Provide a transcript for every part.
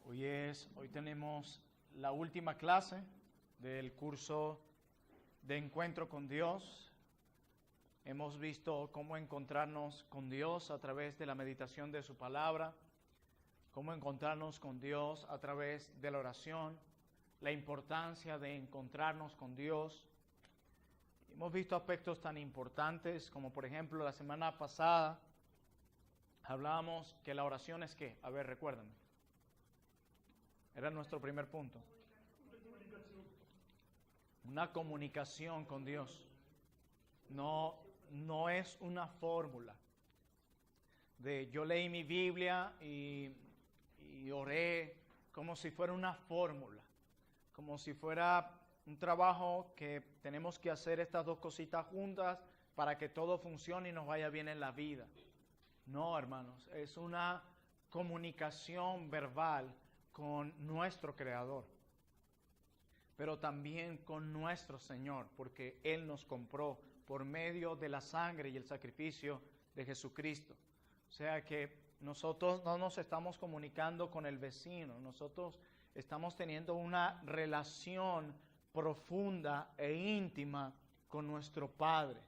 Hoy tenemos la última clase del curso de Encuentro con Dios. Hemos visto cómo encontrarnos con Dios a través de la meditación de su palabra, cómo encontrarnos con Dios a través de la oración, la importancia de encontrarnos con Dios. Hemos visto aspectos tan importantes como, por ejemplo, la semana pasada hablábamos que la oración es ¿qué? A ver, recuérdenme. Era nuestro primer punto. Una comunicación con Dios. No es una fórmula de yo leí mi Biblia y oré como si fuera una fórmula, como si fuera un trabajo que tenemos que hacer estas dos cositas juntas para que todo funcione y nos vaya bien en la vida. No, hermanos, es una comunicación verbal con nuestro Creador, pero también con nuestro Señor, porque Él nos compró por medio de la sangre y el sacrificio de Jesucristo. O sea que nosotros no nos estamos comunicando con el vecino, nosotros estamos teniendo una relación profunda e íntima con nuestro Padre,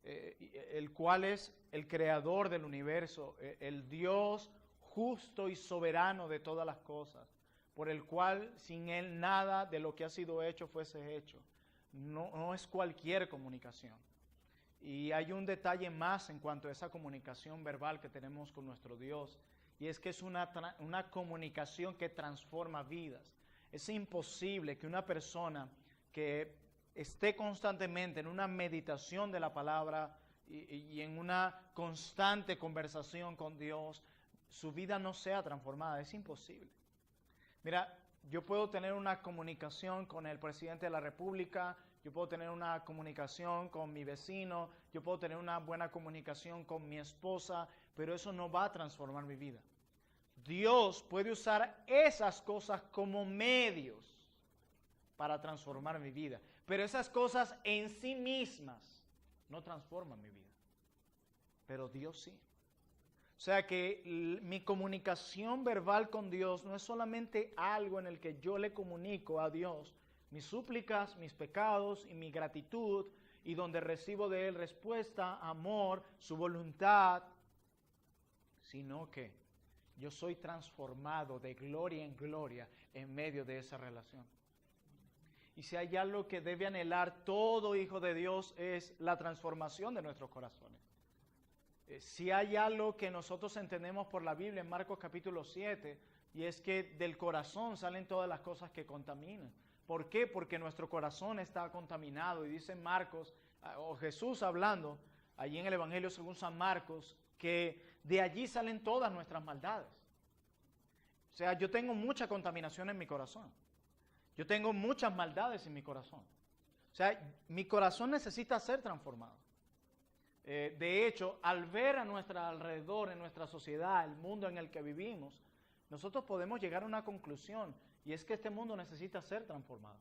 el cual es el creador del universo, el Dios justo y soberano de todas las cosas, por el cual sin Él nada de lo que ha sido hecho fuese hecho. No es cualquier comunicación. Y hay un detalle más en cuanto a esa comunicación verbal que tenemos con nuestro Dios, y es que es una comunicación que transforma vidas. Es imposible que una persona que esté constantemente en una meditación de la palabra y en una constante conversación con Dios, su vida no sea transformada. Es imposible. Mira, yo puedo tener una comunicación con el presidente de la República, yo puedo tener una comunicación con mi vecino, yo puedo tener una buena comunicación con mi esposa, pero eso no va a transformar mi vida. Dios puede usar esas cosas como medios para transformar mi vida, pero esas cosas en sí mismas no transforman mi vida, pero Dios sí. O sea que mi comunicación verbal con Dios no es solamente algo en el que yo le comunico a Dios mis súplicas, mis pecados y mi gratitud, y donde recibo de Él respuesta, amor, su voluntad, sino que yo soy transformado de gloria en gloria en medio de esa relación. Y si hay algo que debe anhelar todo hijo de Dios es la transformación de nuestros corazones. Si hay algo que nosotros entendemos por la Biblia en Marcos capítulo 7, y es que del corazón salen todas las cosas que contaminan. ¿Por qué? Porque nuestro corazón está contaminado, y dice Marcos, o Jesús hablando, allí en el Evangelio según San Marcos, que de allí salen todas nuestras maldades. O sea, yo tengo mucha contaminación en mi corazón. Yo tengo muchas maldades en mi corazón. O sea, mi corazón necesita ser transformado. De hecho, al ver a nuestro alrededor, en nuestra sociedad, el mundo en el que vivimos, nosotros podemos llegar a una conclusión, y es que este mundo necesita ser transformado.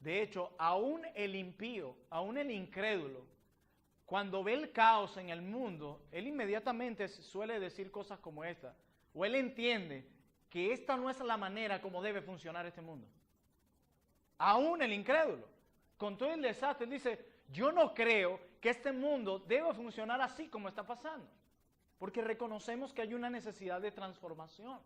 De hecho, aún el impío, aún el incrédulo, cuando ve el caos en el mundo, él inmediatamente suele decir cosas como esta, o él entiende que esta no es la manera como debe funcionar este mundo. Aún el incrédulo, con todo el desastre, él dice, yo no creo que este mundo deba funcionar así como está pasando, porque reconocemos que hay una necesidad de transformación,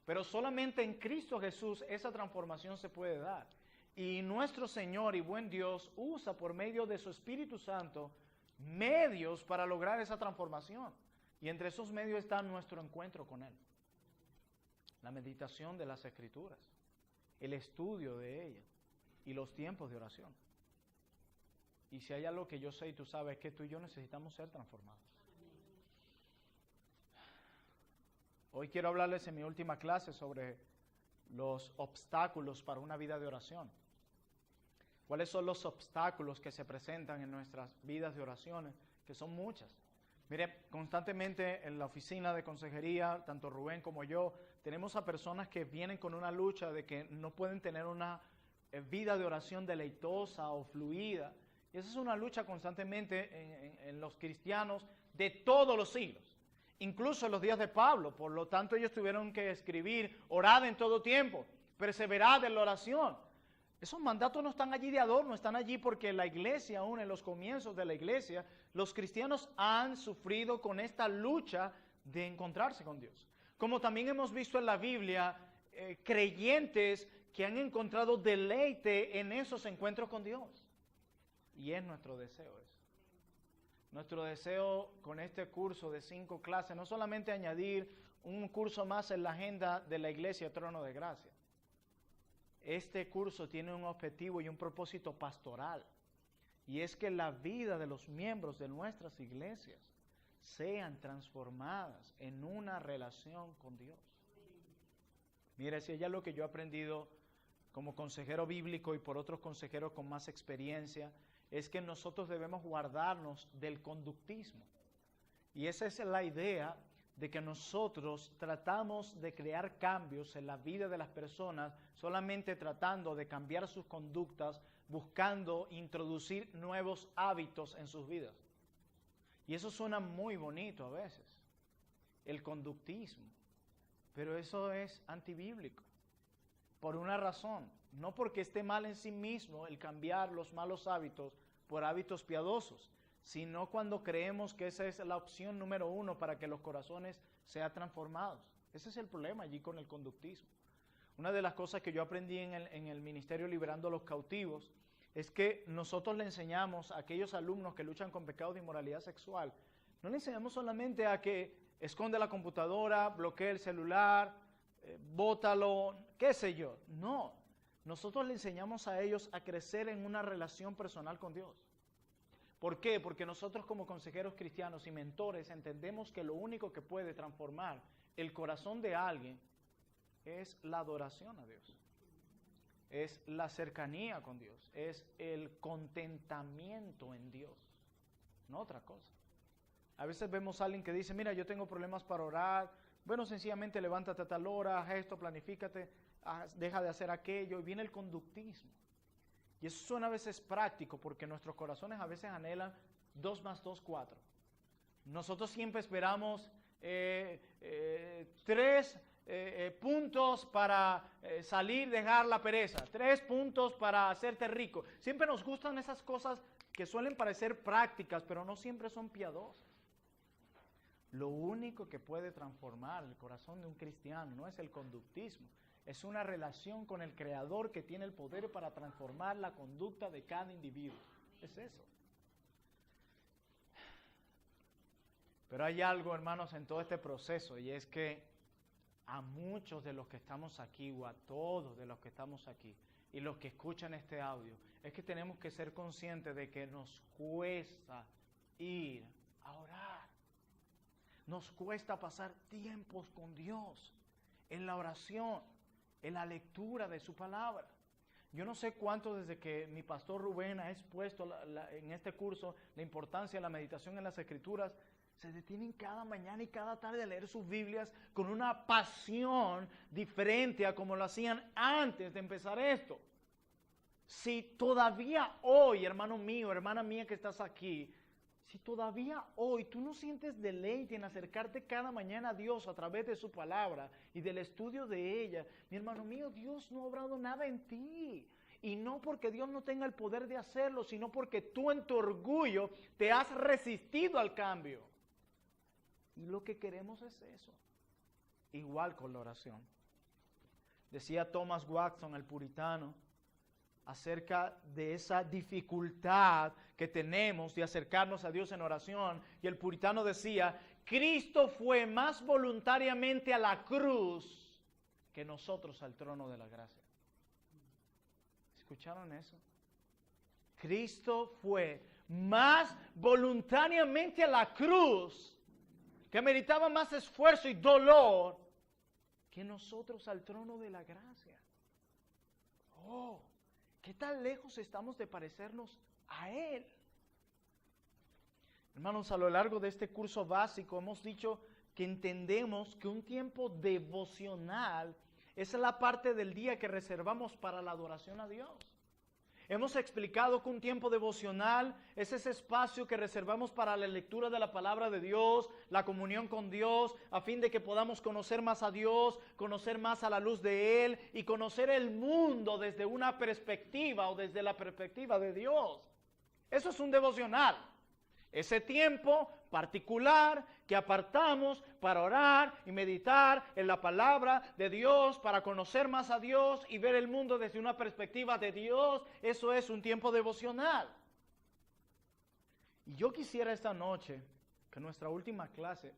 pero solamente en Cristo Jesús esa transformación se puede dar, y nuestro Señor y buen Dios usa por medio de su Espíritu Santo medios para lograr esa transformación, y entre esos medios está nuestro encuentro con Él, la meditación de las Escrituras, el estudio de ellas y los tiempos de oración. Y si hay algo que yo sé y tú sabes, es que tú y yo necesitamos ser transformados. Hoy quiero hablarles en mi última clase sobre los obstáculos para una vida de oración. ¿Cuáles son los obstáculos que se presentan en nuestras vidas de oraciones? Que son muchas. Mire, constantemente en la oficina de consejería, tanto Rubén como yo, tenemos a personas que vienen con una lucha de que no pueden tener una vida de oración deleitosa o fluida. Y esa es una lucha constantemente en los cristianos de todos los siglos. incluso en los días de Pablo. Por lo tanto, ellos tuvieron que escribir, orad en todo tiempo, perseverad en la oración. Esos mandatos no están allí de adorno, están allí porque la iglesia, aún en los comienzos de la iglesia, los cristianos han sufrido con esta lucha de encontrarse con Dios. Como también hemos visto en la Biblia, creyentes que han encontrado deleite en esos encuentros con Dios. Y es nuestro deseo eso. Nuestro deseo con este curso de 5 clases, no solamente añadir un curso más en la agenda de la iglesia Trono de Gracia. Este curso tiene un objetivo y un propósito pastoral. Y es que la vida de los miembros de nuestras iglesias sean transformadas en una relación con Dios. Mire, si ya lo que yo he aprendido como consejero bíblico y por otros consejeros con más experiencia, es que nosotros debemos guardarnos del conductismo. Y esa es la idea de que nosotros tratamos de crear cambios en la vida de las personas solamente tratando de cambiar sus conductas, buscando introducir nuevos hábitos en sus vidas. Y eso suena muy bonito a veces, el conductismo, pero eso es antibíblico, por una razón, no porque esté mal en sí mismo el cambiar los malos hábitos por hábitos piadosos, sino cuando creemos que esa es la opción número 1 para que los corazones sean transformados. Ese es el problema allí con el conductismo. Una de las cosas que yo aprendí en el ministerio Liberando a los Cautivos es que nosotros le enseñamos a aquellos alumnos que luchan con pecados de inmoralidad sexual, no le enseñamos solamente a que esconde la computadora, bloquee el celular, bótalo, qué sé yo. No, nosotros le enseñamos a ellos a crecer en una relación personal con Dios. ¿Por qué? Porque nosotros como consejeros cristianos y mentores entendemos que lo único que puede transformar el corazón de alguien es la adoración a Dios, es la cercanía con Dios, es el contentamiento en Dios, no otra cosa. A veces vemos a alguien que dice, mira, yo tengo problemas para orar, bueno, sencillamente levántate a tal hora, haz esto, planifícate, deja de hacer aquello, y viene el conductismo. Y eso suena a veces práctico porque nuestros corazones a veces anhelan 2 más 2, 4. Nosotros siempre esperamos 3 puntos para salir, dejar la pereza, 3 puntos para hacerte rico. Siempre nos gustan esas cosas que suelen parecer prácticas, pero no siempre son piadosas. Lo único que puede transformar el corazón de un cristiano no es el conductismo, es una relación con el Creador que tiene el poder para transformar la conducta de cada individuo. Es eso. Pero hay algo, hermanos, en todo este proceso, y es que a muchos de los que estamos aquí, o a todos de los que estamos aquí, y los que escuchan este audio, es que tenemos que ser conscientes de que nos cuesta ir a orar. Nos cuesta pasar tiempos con Dios en la oración, en la lectura de su palabra. Yo no sé cuánto desde que mi pastor Rubén ha expuesto en este curso la importancia de la meditación en las Escrituras, se detienen cada mañana y cada tarde a leer sus Biblias con una pasión diferente a como lo hacían antes de empezar esto. Si todavía hoy, hermano mío, hermana mía que estás aquí, si todavía hoy tú no sientes deleite en acercarte cada mañana a Dios a través de su palabra y del estudio de ella, mi hermano mío, Dios no ha obrado nada en ti. Y no porque Dios no tenga el poder de hacerlo, sino porque tú en tu orgullo te has resistido al cambio. Y lo que queremos es eso. Igual con la oración. Decía Thomas Watson, el puritano, acerca de esa dificultad que tenemos de acercarnos a Dios en oración. Y el puritano decía, Cristo fue más voluntariamente a la cruz que nosotros al trono de la gracia. ¿Escucharon eso? Cristo fue más voluntariamente a la cruz, que meritaba más esfuerzo y dolor, que nosotros al trono de la gracia. Oh, ¿qué tan lejos estamos de parecernos a Él? Hermanos, a lo largo de este curso básico hemos dicho que entendemos que un tiempo devocional es la parte del día que reservamos para la adoración a Dios. Hemos explicado que un tiempo devocional es ese espacio que reservamos para la lectura de la palabra de Dios, la comunión con Dios, a fin de que podamos conocer más a Dios, conocer más a la luz de Él y conocer el mundo desde una perspectiva o desde la perspectiva de Dios. Eso es un devocional. Ese tiempo particular que apartamos para orar y meditar en la palabra de Dios, para conocer más a Dios y ver el mundo desde una perspectiva de Dios, eso es un tiempo devocional. Y yo quisiera esta noche, que en nuestra última clase,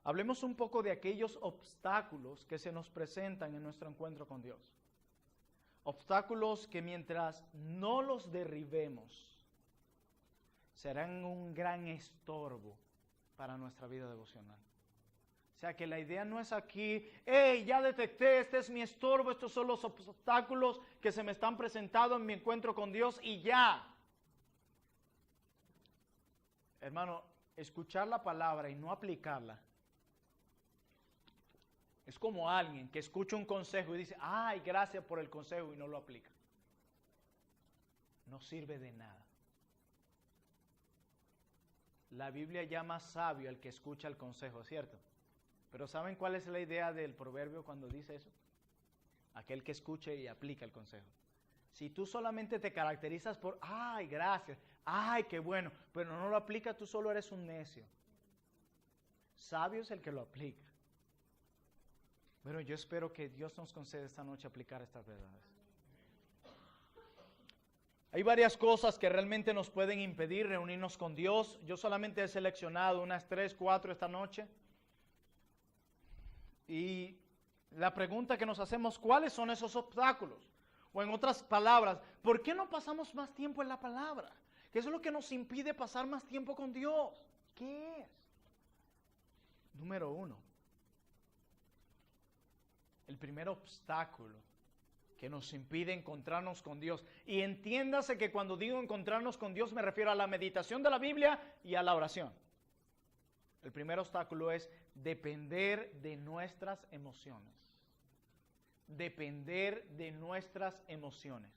hablemos un poco de aquellos obstáculos que se nos presentan en nuestro encuentro con Dios. Obstáculos que mientras no los derribemos, serán un gran estorbo para nuestra vida devocional. O sea que la idea no es aquí, hey, ya detecté, este es mi estorbo, estos son los obstáculos que se me están presentando en mi encuentro con Dios y ya. Hermano, escuchar la palabra y no aplicarla es como alguien que escucha un consejo y dice, ay, gracias por el consejo y no lo aplica. No sirve de nada. La Biblia llama sabio al que escucha el consejo, ¿cierto? Pero ¿saben cuál es la idea del proverbio cuando dice eso? Aquel que escuche y aplica el consejo. Si tú solamente te caracterizas por, ay, gracias, ay, qué bueno, pero no lo aplica, tú solo eres un necio. Sabio es el que lo aplica. Pero yo espero que Dios nos conceda esta noche aplicar estas verdades. Hay varias cosas que realmente nos pueden impedir reunirnos con Dios. Yo solamente he seleccionado unas 3, 4 esta noche. Y la pregunta que nos hacemos, ¿cuáles son esos obstáculos? O en otras palabras, ¿por qué no pasamos más tiempo en la palabra? ¿Qué es lo que nos impide pasar más tiempo con Dios? ¿Qué es? Número 1. El primer obstáculo que nos impide encontrarnos con Dios. Y entiéndase que cuando digo encontrarnos con Dios me refiero a la meditación de la Biblia y a la oración. El primer obstáculo es depender de nuestras emociones. Depender de nuestras emociones.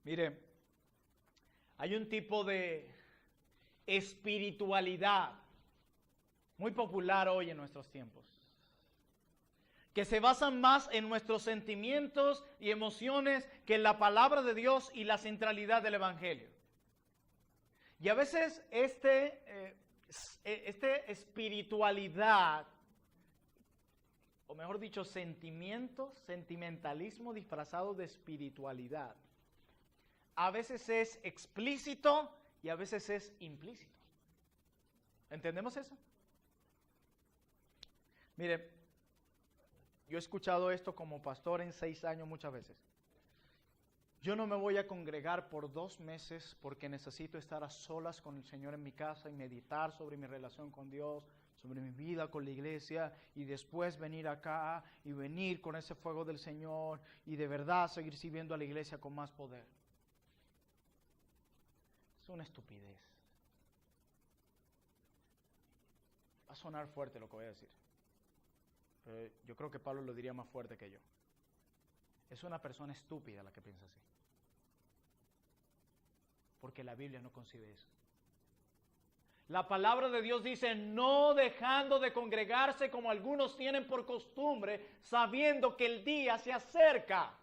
Mire, hay un tipo de espiritualidad muy popular hoy en nuestros tiempos, que se basan más en nuestros sentimientos y emociones que en la palabra de Dios y la centralidad del Evangelio. Y a veces esta espiritualidad, o mejor dicho, sentimentalismo disfrazado de espiritualidad, a veces es explícito y a veces es implícito. ¿Entendemos eso? Mire, yo he escuchado esto como pastor en 6 años muchas veces. Yo no me voy a congregar por 2 meses porque necesito estar a solas con el Señor en mi casa y meditar sobre mi relación con Dios, sobre mi vida con la iglesia y después venir acá y venir con ese fuego del Señor y de verdad seguir sirviendo a la iglesia con más poder. Es una estupidez. Va a sonar fuerte lo que voy a decir. Pero yo creo que Pablo lo diría más fuerte que yo. Es una persona estúpida la que piensa así. Porque la Biblia no concibe eso. La palabra de Dios dice, no dejando de congregarse como algunos tienen por costumbre, sabiendo que el día se acerca.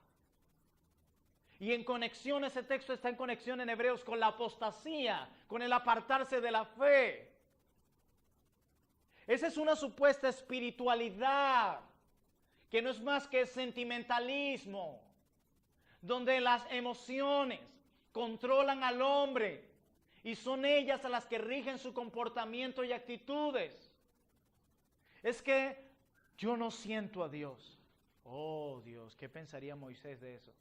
Y en conexión, ese texto está en conexión en Hebreos con la apostasía, con el apartarse de la fe. Esa es una supuesta espiritualidad que no es más que sentimentalismo, donde las emociones controlan al hombre y son ellas a las que rigen su comportamiento y actitudes. Es que yo no siento a Dios. Oh Dios, ¿qué pensaría Moisés de eso?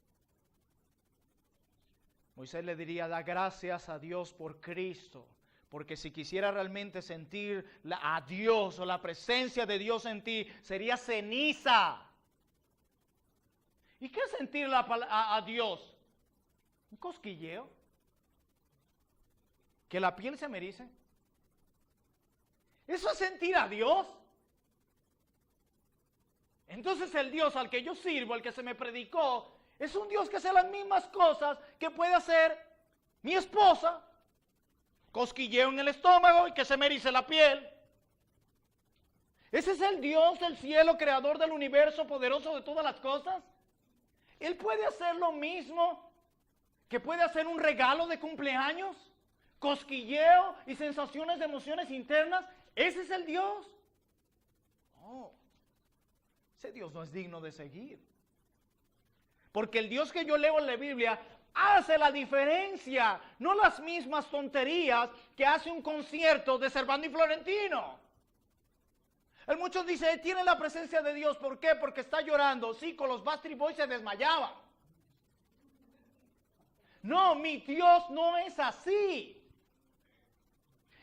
Moisés le diría, da gracias a Dios por Cristo. Porque si quisiera realmente sentir a Dios o la presencia de Dios en ti, sería ceniza. ¿Y qué es sentir a Dios? Un cosquilleo. Que la piel se me erice. ¿Eso es sentir a Dios? Entonces el Dios al que yo sirvo, al que se me predicó, es un Dios que hace las mismas cosas que puede hacer mi esposa. Cosquilleo en el estómago y que se me erice la piel. Ese es el Dios del cielo, creador del universo, poderoso de todas las cosas. Él puede hacer lo mismo que puede hacer un regalo de cumpleaños, cosquilleo y sensaciones de emociones internas. Ese es el Dios. Oh, ese Dios no es digno de seguir. Porque el Dios que yo leo en la Biblia hace la diferencia, no las mismas tonterías que hace un concierto de Servando y Florentino. Muchos dicen, tiene la presencia de Dios. ¿Por qué? Porque está llorando. Sí, con los Backstreet Boys se desmayaba. No, mi Dios no es así.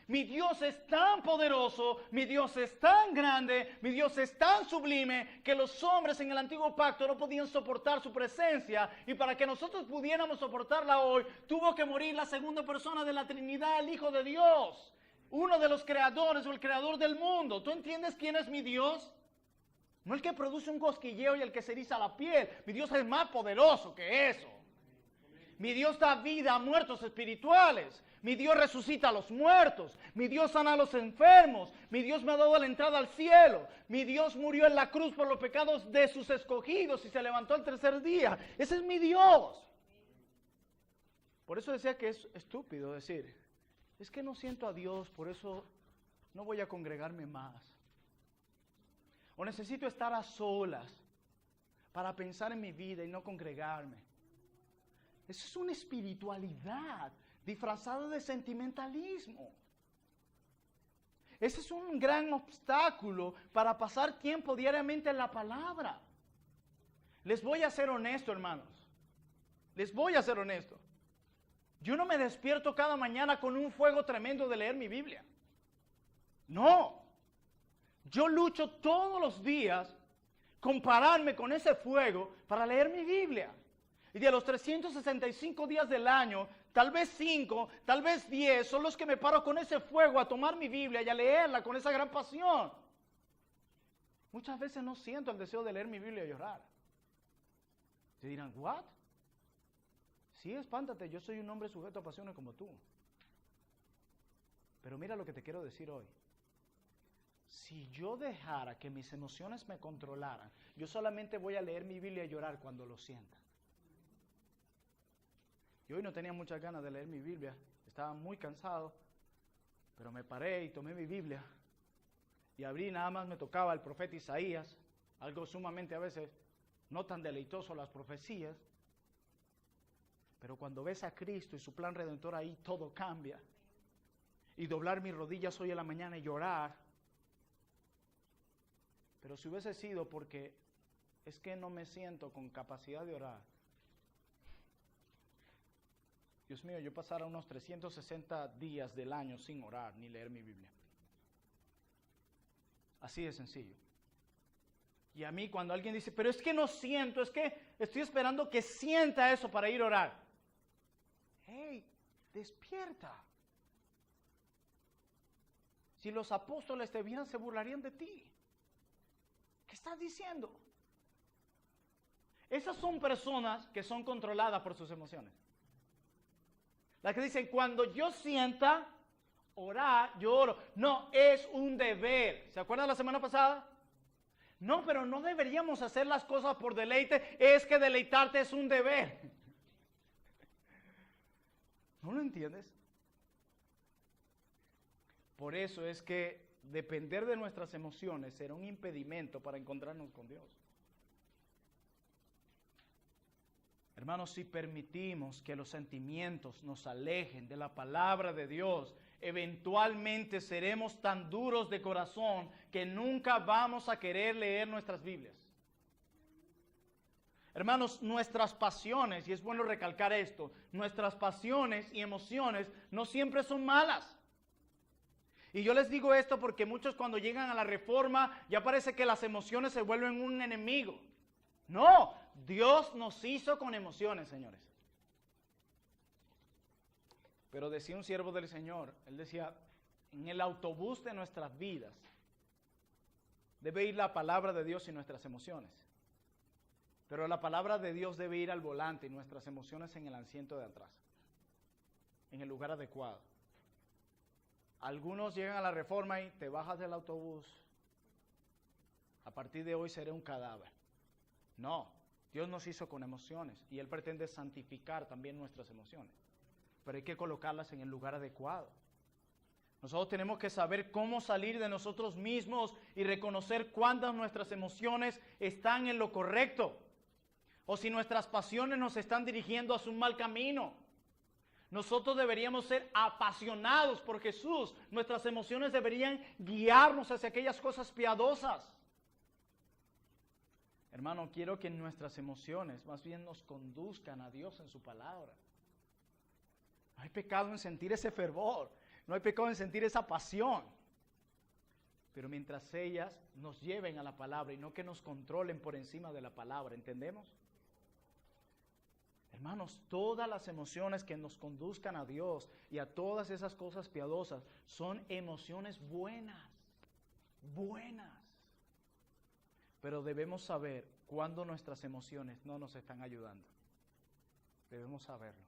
Mi Dios es tan poderoso, mi Dios es tan grande, mi Dios es tan sublime, que los hombres en el antiguo pacto no podían soportar su presencia, y para que nosotros pudiéramos soportarla hoy, tuvo que morir la segunda persona de la Trinidad, el Hijo de Dios, uno de los creadores o el creador del mundo. ¿Tú entiendes quién es mi Dios? No el que produce un cosquilleo y el que se eriza la piel. Mi Dios es más poderoso que eso. Mi Dios da vida a muertos espirituales. Mi Dios resucita a los muertos. Mi Dios sana a los enfermos. Mi Dios me ha dado la entrada al cielo. Mi Dios murió en la cruz por los pecados de sus escogidos y se levantó al tercer día. Ese es mi Dios. Por eso decía que es estúpido decir, es que no siento a Dios, por eso no voy a congregarme más. O necesito estar a solas para pensar en mi vida y no congregarme. Eso es una espiritualidad disfrazada de sentimentalismo. Ese es un gran obstáculo para pasar tiempo diariamente en la palabra. Les voy a ser honesto, hermanos. Les voy a ser honesto. Yo no me despierto cada mañana con un fuego tremendo de leer mi Biblia. No. Yo lucho todos los días compararme con ese fuego para leer mi Biblia. Y de los 365 días del año, tal vez 5, tal vez 10, son los que me paro con ese fuego a tomar mi Biblia y a leerla con esa gran pasión. Muchas veces no siento el deseo de leer mi Biblia y llorar. Te dirán, ¿what? Sí, espántate, yo soy un hombre sujeto a pasiones como tú. Pero mira lo que te quiero decir hoy. Si yo dejara que mis emociones me controlaran, yo solamente voy a leer mi Biblia y llorar cuando lo sienta. Y hoy no tenía muchas ganas de leer mi Biblia, estaba muy cansado, pero me paré y tomé mi Biblia y abrí, nada más me tocaba el profeta Isaías, algo sumamente a veces no tan deleitoso las profecías, pero cuando ves a Cristo y su plan redentor ahí, todo cambia. Y doblar mis rodillas hoy en la mañana y llorar. Pero si hubiese sido porque es que no me siento con capacidad de orar, Dios mío, yo pasara unos 360 días del año sin orar ni leer mi Biblia. Así de sencillo. Y a mí cuando alguien dice, pero es que no siento, es que estoy esperando que sienta eso para ir a orar. ¡Hey! Despierta. Si los apóstoles te vieran, se burlarían de ti. ¿Qué estás diciendo? Esas son personas que son controladas por sus emociones. Las que dicen, cuando yo sienta orar, yo oro. No, es un deber. ¿Se acuerdan la semana pasada? No, pero no deberíamos hacer las cosas por deleite. Es que deleitarte es un deber. ¿No lo entiendes? Por eso es que depender de nuestras emociones será un impedimento para encontrarnos con Dios. Hermanos, si permitimos que los sentimientos nos alejen de la palabra de Dios, eventualmente seremos tan duros de corazón que nunca vamos a querer leer nuestras Biblias. Hermanos, nuestras pasiones, y es bueno recalcar esto, nuestras pasiones y emociones no siempre son malas. Y yo les digo esto porque muchos cuando llegan a la reforma ya parece que las emociones se vuelven un enemigo. No, Dios nos hizo con emociones, señores. Pero decía un siervo del Señor, él decía, en el autobús de nuestras vidas, debe ir la palabra de Dios y nuestras emociones. Pero la palabra de Dios debe ir al volante y nuestras emociones en el asiento de atrás, en el lugar adecuado. Algunos llegan a la Reforma y te bajas del autobús. A partir de hoy seré un cadáver. No, Dios nos hizo con emociones y Él pretende santificar también nuestras emociones. Pero hay que colocarlas en el lugar adecuado. Nosotros tenemos que saber cómo salir de nosotros mismos y reconocer cuándo nuestras emociones están en lo correcto. O si nuestras pasiones nos están dirigiendo hacia un mal camino. Nosotros deberíamos ser apasionados por Jesús. Nuestras emociones deberían guiarnos hacia aquellas cosas piadosas. Hermano, quiero que nuestras emociones más bien nos conduzcan a Dios en su palabra. No hay pecado en sentir ese fervor. No hay pecado en sentir esa pasión. Pero mientras ellas nos lleven a la palabra y no que nos controlen por encima de la palabra, ¿entendemos? Hermanos, todas las emociones que nos conduzcan a Dios y a todas esas cosas piadosas son emociones buenas, buenas. Pero debemos saber cuándo nuestras emociones no nos están ayudando. Debemos saberlo.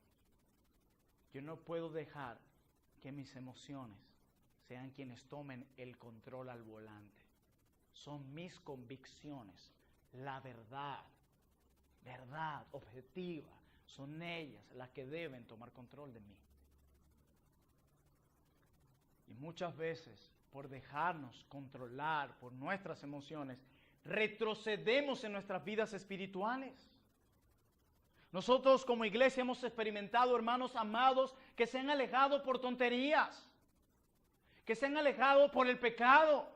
Yo no puedo dejar que mis emociones sean quienes tomen el control al volante. Son mis convicciones, la verdad objetiva. Son ellas las que deben tomar control de mí. Y muchas veces, por dejarnos controlar por nuestras emociones, retrocedemos en nuestras vidas espirituales. Nosotros como iglesia hemos experimentado, hermanos amados, que se han alejado por tonterías, que se han alejado por el pecado.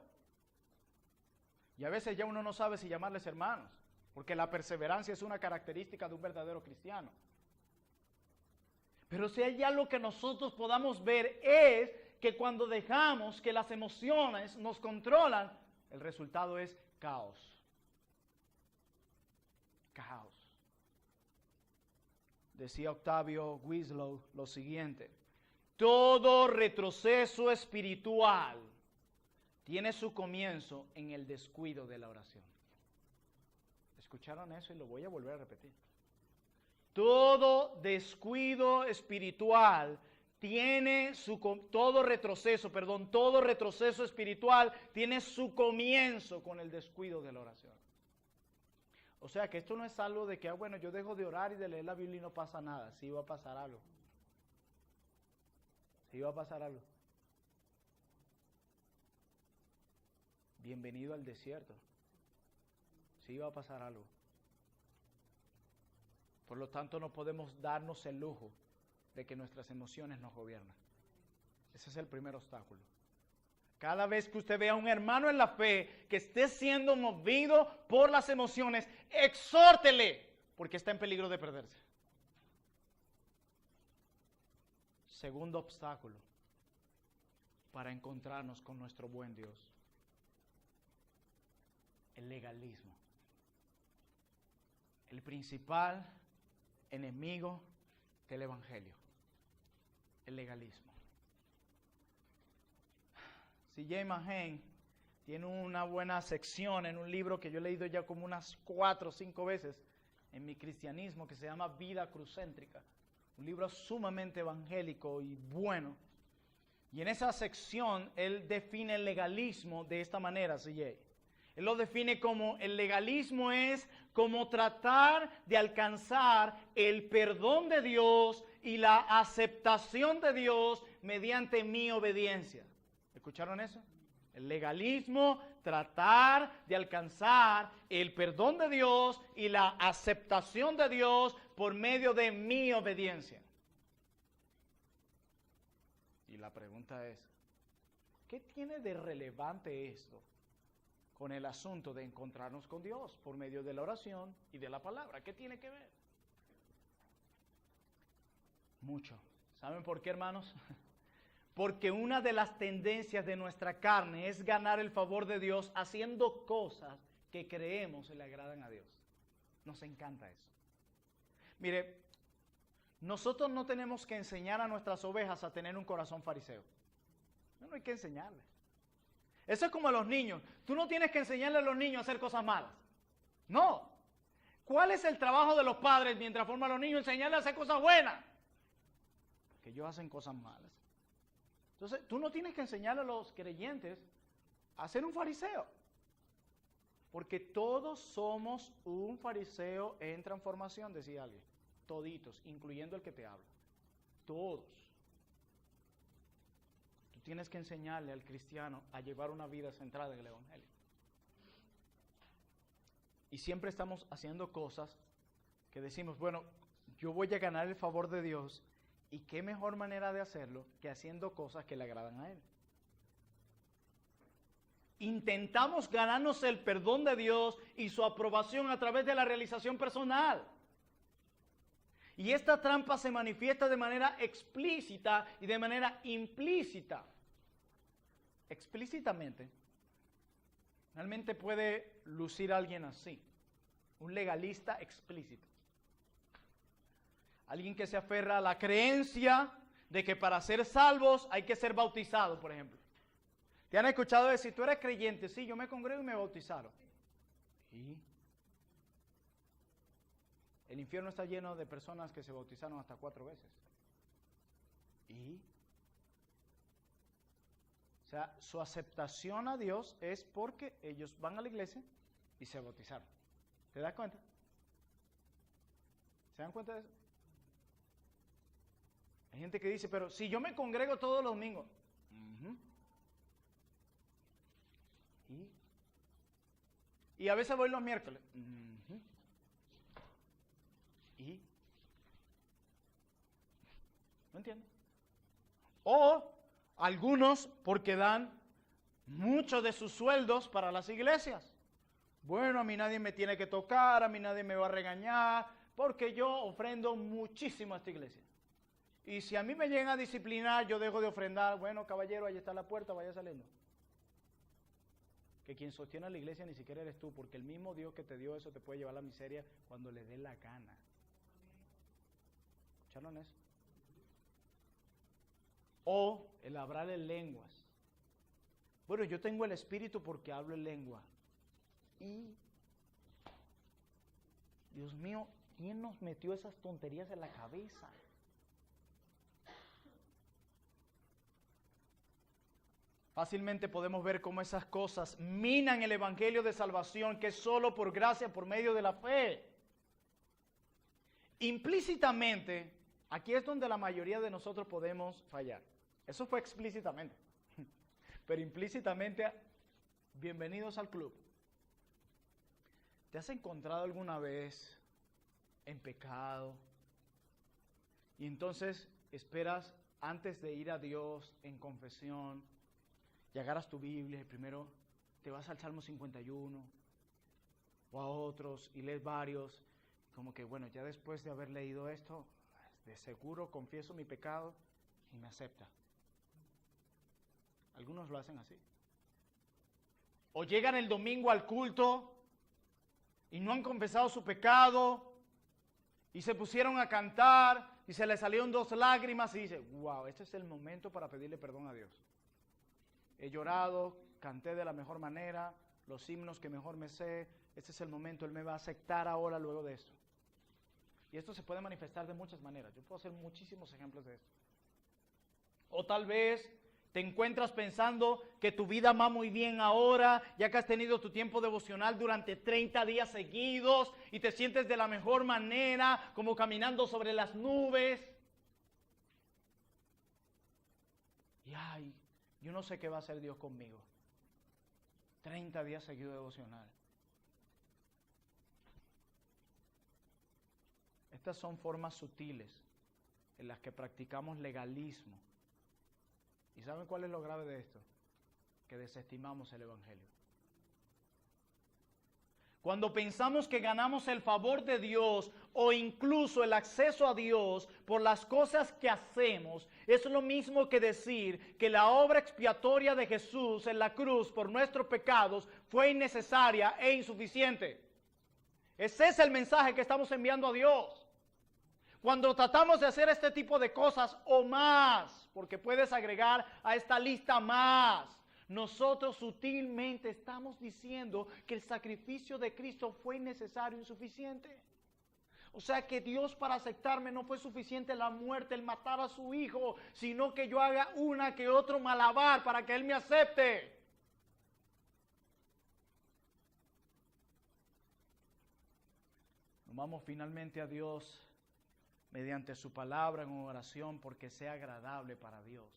Y a veces ya uno no sabe si llamarles hermanos, porque la perseverancia es una característica de un verdadero cristiano. Pero si hay algo que nosotros podamos ver es que cuando dejamos que las emociones nos controlan, el resultado es caos. Caos. Decía Octavio Winslow lo siguiente: todo retroceso espiritual tiene su comienzo en el descuido de la oración. ¿Escucharon eso? Y lo voy a volver a repetir. Todo descuido espiritual tiene todo retroceso espiritual tiene su comienzo con el descuido de la oración. O sea que esto no es algo de que, bueno, yo dejo de orar y de leer la Biblia y no pasa nada. Sí va a pasar algo. Sí va a pasar algo. Bienvenido al desierto. Sí va a pasar algo. Por lo tanto, no podemos darnos el lujo de que nuestras emociones nos gobiernan. Ese es el primer obstáculo. Cada vez que usted vea a un hermano en la fe que esté siendo movido por las emociones, exhórtele, porque está en peligro de perderse. Segundo obstáculo para encontrarnos con nuestro buen Dios: el legalismo. El principal enemigo del evangelio, el legalismo. C.J. Mahan tiene una buena sección en un libro que yo he leído ya como unas 4 o 5 veces en mi cristianismo, que se llama Vida Crucéntrica. Un libro sumamente evangélico y bueno. Y en esa sección él define el legalismo de esta manera, C.J. Él lo define como: el legalismo es como tratar de alcanzar el perdón de Dios y la aceptación de Dios mediante mi obediencia. ¿Escucharon eso? El legalismo, tratar de alcanzar el perdón de Dios y la aceptación de Dios por medio de mi obediencia. Y la pregunta es, ¿qué tiene de relevante esto con el asunto de encontrarnos con Dios por medio de la oración y de la palabra? ¿Qué tiene que ver? Mucho. ¿Saben por qué, hermanos? Porque una de las tendencias de nuestra carne es ganar el favor de Dios haciendo cosas que creemos le agradan a Dios. Nos encanta eso. Mire, nosotros no tenemos que enseñar a nuestras ovejas a tener un corazón fariseo. No hay que enseñarles. Eso es como a los niños. Tú no tienes que enseñarle a los niños a hacer cosas malas. No. ¿Cuál es el trabajo de los padres mientras forman a los niños? Enseñarles a hacer cosas buenas. Que ellos hacen cosas malas. Entonces, tú no tienes que enseñarle a los creyentes a ser un fariseo. Porque todos somos un fariseo en transformación, decía alguien. Toditos, incluyendo el que te habla. Todos. Tú tienes que enseñarle al cristiano a llevar una vida centrada en el Evangelio. Y siempre estamos haciendo cosas que decimos, bueno, yo voy a ganar el favor de Dios, y qué mejor manera de hacerlo que haciendo cosas que le agradan a Él. Intentamos ganarnos el perdón de Dios y su aprobación a través de la realización personal. Y esta trampa se manifiesta de manera explícita y de manera implícita. Explícitamente, realmente puede lucir alguien así, un legalista explícito. Alguien que se aferra a la creencia de que para ser salvos hay que ser bautizado, por ejemplo. ¿Te han escuchado decir, tú eres creyente? Sí, yo me congrego y me bautizaron. ¿Y? El infierno está lleno de personas que se bautizaron hasta 4 veces. ¿Y? O sea, su aceptación a Dios es porque ellos van a la iglesia y se bautizaron. ¿Te das cuenta? ¿Se dan cuenta de eso? Hay gente que dice, pero si yo me congrego todos los domingos. Y a veces voy los miércoles. ¿No entiendo? O algunos porque dan muchos de sus sueldos para las iglesias. Bueno, a mí nadie me tiene que tocar, a mí nadie me va a regañar, porque yo ofrendo muchísimo a esta iglesia. Y si a mí me llegan a disciplinar, yo dejo de ofrendar. Bueno, caballero, ahí está la puerta, vaya saliendo. Que quien sostiene a la iglesia ni siquiera eres tú, porque el mismo Dios que te dio eso te puede llevar a la miseria cuando le dé la gana. ¿Escucharon eso? O el hablar en lenguas. Bueno, yo tengo el espíritu porque hablo en lengua. Y, Dios mío, ¿quién nos metió esas tonterías en la cabeza? Fácilmente podemos ver cómo esas cosas minan el evangelio de salvación, que es solo por gracia, por medio de la fe. Implícitamente, aquí es donde la mayoría de nosotros podemos fallar. Eso fue explícitamente. Pero implícitamente, bienvenidos al club. ¿Te has encontrado alguna vez en pecado? Y entonces esperas, antes de ir a Dios en confesión, y agarras tu Biblia y primero te vas al Salmo 51 o a otros y lees varios, como que bueno, ya después de haber leído esto, de seguro confieso mi pecado y me acepta. Algunos lo hacen así. O llegan el domingo al culto y no han confesado su pecado y se pusieron a cantar y se les salieron 2 lágrimas y dicen, wow, este es el momento para pedirle perdón a Dios. He llorado, canté de la mejor manera, los himnos que mejor me sé, este es el momento, Él me va a aceptar ahora luego de esto. Y esto se puede manifestar de muchas maneras, yo puedo hacer muchísimos ejemplos de esto. O tal vez te encuentras pensando que tu vida va muy bien ahora, ya que has tenido tu tiempo devocional durante 30 días seguidos y te sientes de la mejor manera, como caminando sobre las nubes. Y ay, yo no sé qué va a hacer Dios conmigo. 30 días seguidos devocional. Estas son formas sutiles en las que practicamos legalismo. ¿Y saben cuál es lo grave de esto? Que desestimamos el Evangelio. Cuando pensamos que ganamos el favor de Dios o incluso el acceso a Dios por las cosas que hacemos, es lo mismo que decir que la obra expiatoria de Jesús en la cruz por nuestros pecados fue innecesaria e insuficiente. Ese es el mensaje que estamos enviando a Dios. Cuando tratamos de hacer este tipo de cosas o más, porque puedes agregar a esta lista más, nosotros sutilmente estamos diciendo que el sacrificio de Cristo fue innecesario, insuficiente. O sea que Dios para aceptarme no fue suficiente la muerte, el matar a su hijo, sino que yo haga una que otro malabar para que Él me acepte. Nos vamos finalmente a Dios mediante su palabra en oración porque sea agradable para Dios.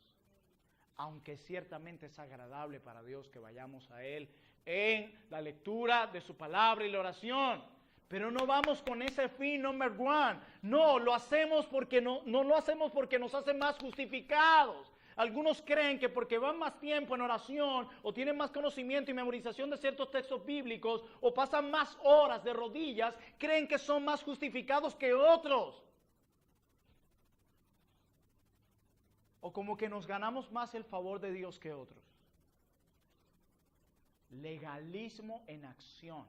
Aunque ciertamente es agradable para Dios que vayamos a Él en la lectura de su palabra y la oración. Pero no vamos con ese fin number one. No, lo hacemos porque no lo hacemos porque nos hace más justificados. Algunos creen que porque van más tiempo en oración o tienen más conocimiento y memorización de ciertos textos bíblicos o pasan más horas de rodillas, creen que son más justificados que otros. O como que nos ganamos más el favor de Dios que otros. Legalismo en acción.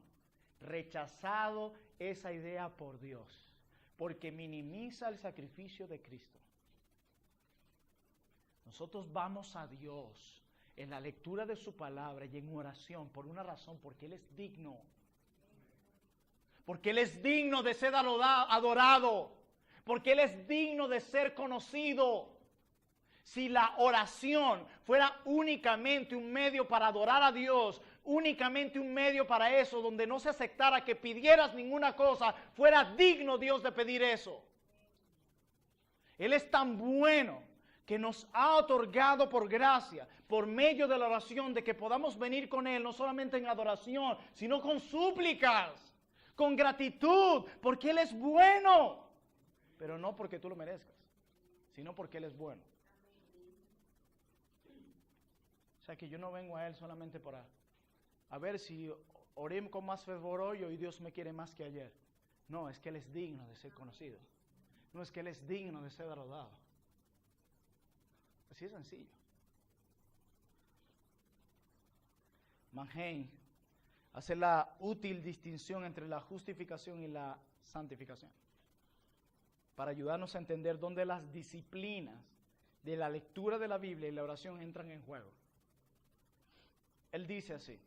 Rechazado esa idea por Dios, porque minimiza el sacrificio de Cristo. Nosotros vamos a Dios en la lectura de su palabra y en oración por una razón, porque Él es digno. Porque Él es digno de ser adorado. Porque Él es digno de ser conocido. Si la oración fuera únicamente un medio para adorar a Dios, únicamente un medio para eso, donde no se aceptara que pidieras ninguna cosa, fuera digno Dios de pedir eso. Él es tan bueno que nos ha otorgado por gracia, por medio de la oración, de que podamos venir con Él, no solamente en adoración, sino con súplicas, con gratitud, porque Él es bueno. Pero no porque tú lo merezcas, sino porque Él es bueno. O sea que yo no vengo a Él solamente para a ver si oré con más fervor hoy y Dios me quiere más que ayer. No, es que Él es digno de ser conocido. No es que Él es digno de ser adorado. Así es sencillo. Manheim hace la útil distinción entre la justificación y la santificación, para ayudarnos a entender dónde las disciplinas de la lectura de la Biblia y la oración entran en juego. Él dice así,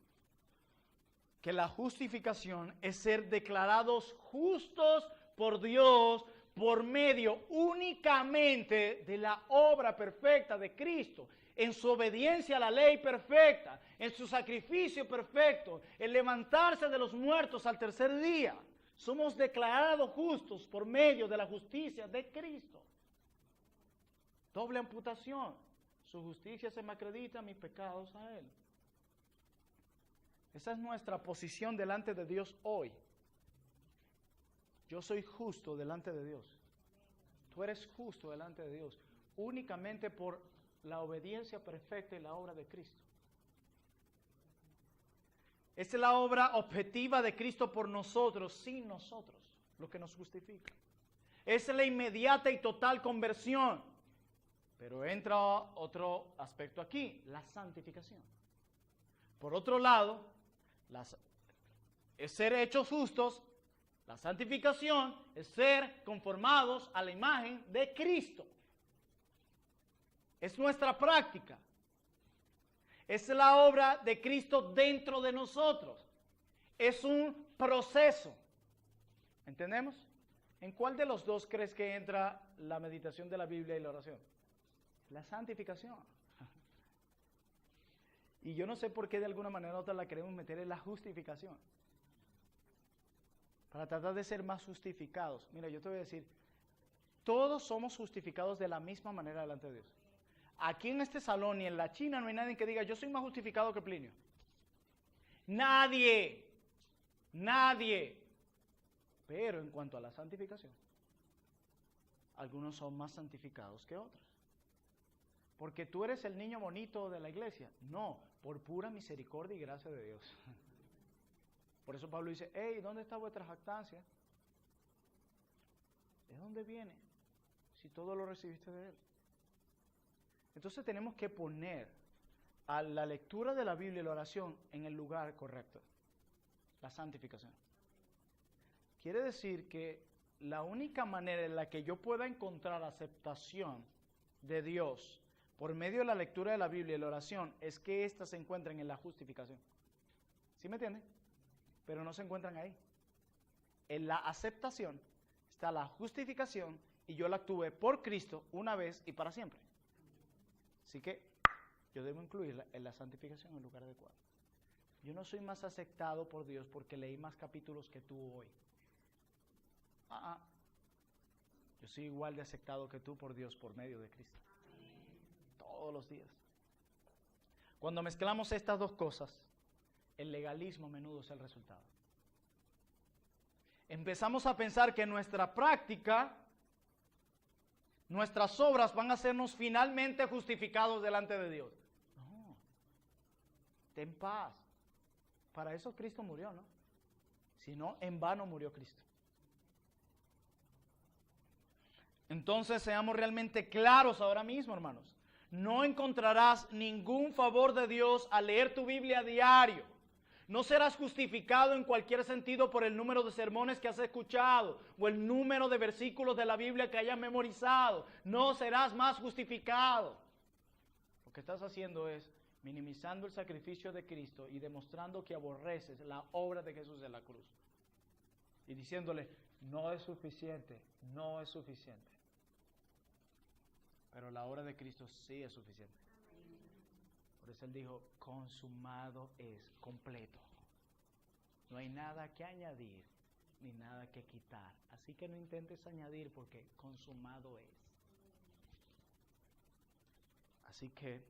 que la justificación es ser declarados justos por Dios por medio únicamente de la obra perfecta de Cristo, en su obediencia a la ley perfecta, en su sacrificio perfecto, en levantarse de los muertos al tercer día. Somos declarados justos por medio de la justicia de Cristo. Doble amputación. Su justicia se me acredita, mis pecados a Él. Esa es nuestra posición delante de Dios hoy. Yo soy justo delante de Dios. Tú eres justo delante de Dios únicamente por la obediencia perfecta y la obra de Cristo. Esa es la obra objetiva de Cristo por nosotros, sin nosotros, lo que nos justifica. Esa es la inmediata y total conversión. Pero entra otro aspecto aquí, la santificación. Por otro lado, es ser hechos justos. La santificación es ser conformados a la imagen de Cristo. Es nuestra práctica. Es la obra de Cristo dentro de nosotros. Es un proceso. ¿Entendemos? ¿En cuál de los dos crees que entra la meditación de la Biblia y la oración? La santificación. Y yo no sé por qué de alguna manera u otra la queremos meter en la justificación. Para tratar de ser más justificados. Mira, yo te voy a decir, todos somos justificados de la misma manera delante de Dios. Aquí en este salón y en la China no hay nadie que diga, yo soy más justificado que Plinio. Nadie. Nadie. Pero en cuanto a la santificación, algunos son más santificados que otros. Porque tú eres el niño bonito de la iglesia. No, por pura misericordia y gracia de Dios. Por eso Pablo dice, hey, ¿dónde está vuestra jactancia? ¿De dónde viene? Si todo lo recibiste de Él. Entonces tenemos que poner a la lectura de la Biblia y la oración en el lugar correcto. La santificación. Quiere decir que la única manera en la que yo pueda encontrar aceptación de Dios por medio de la lectura de la Biblia y la oración, es que éstas se encuentran en la justificación. ¿Sí me entienden? Pero no se encuentran ahí. En la aceptación está la justificación y yo la tuve por Cristo una vez y para siempre. Así que yo debo incluirla en la santificación en el lugar adecuado. Yo no soy más aceptado por Dios porque leí más capítulos que tú hoy. Yo soy igual de aceptado que tú por Dios por medio de Cristo. Todos los días. Cuando mezclamos estas dos cosas, el legalismo a menudo es el resultado. Empezamos a pensar que nuestra práctica, nuestras obras van a hacernos finalmente justificados delante de Dios. No. Ten paz. Para eso Cristo murió, ¿no? Si no, en vano murió Cristo. Entonces seamos realmente claros ahora mismo, hermanos. No encontrarás ningún favor de Dios al leer tu Biblia a diario. No serás justificado en cualquier sentido por el número de sermones que has escuchado o el número de versículos de la Biblia que hayas memorizado. No serás más justificado. Lo que estás haciendo es minimizando el sacrificio de Cristo y demostrando que aborreces la obra de Jesús en la cruz. Y diciéndole, no es suficiente, no es suficiente. Pero la obra de Cristo sí es suficiente. Por eso Él dijo, consumado es, completo. No hay nada que añadir, ni nada que quitar. Así que no intentes añadir porque consumado es. Así que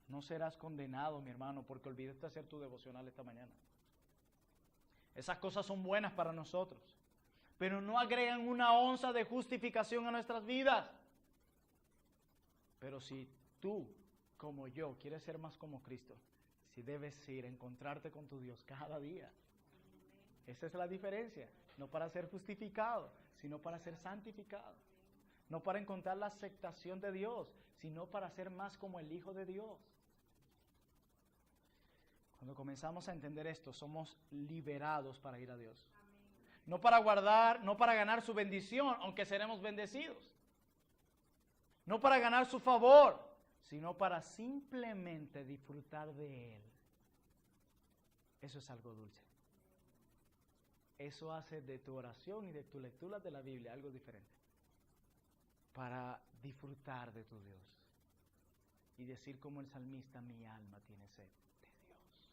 no serás condenado, mi hermano, porque olvidaste hacer tu devocional esta mañana. Esas cosas son buenas para nosotros, pero no agregan una onza de justificación a nuestras vidas. Pero si tú, como yo, quieres ser más como Cristo, si debes ir a encontrarte con tu Dios cada día. Esa es la diferencia. No para ser justificado, sino para ser santificado. No para encontrar la aceptación de Dios, sino para ser más como el Hijo de Dios. Cuando comenzamos a entender esto, somos liberados para ir a Dios. No para guardar, no para ganar su bendición, aunque seremos bendecidos. No para ganar su favor, sino para simplemente disfrutar de Él. Eso es algo dulce. Eso hace de tu oración y de tu lectura de la Biblia algo diferente. Para disfrutar de tu Dios. Y decir como el salmista, mi alma tiene sed de Dios.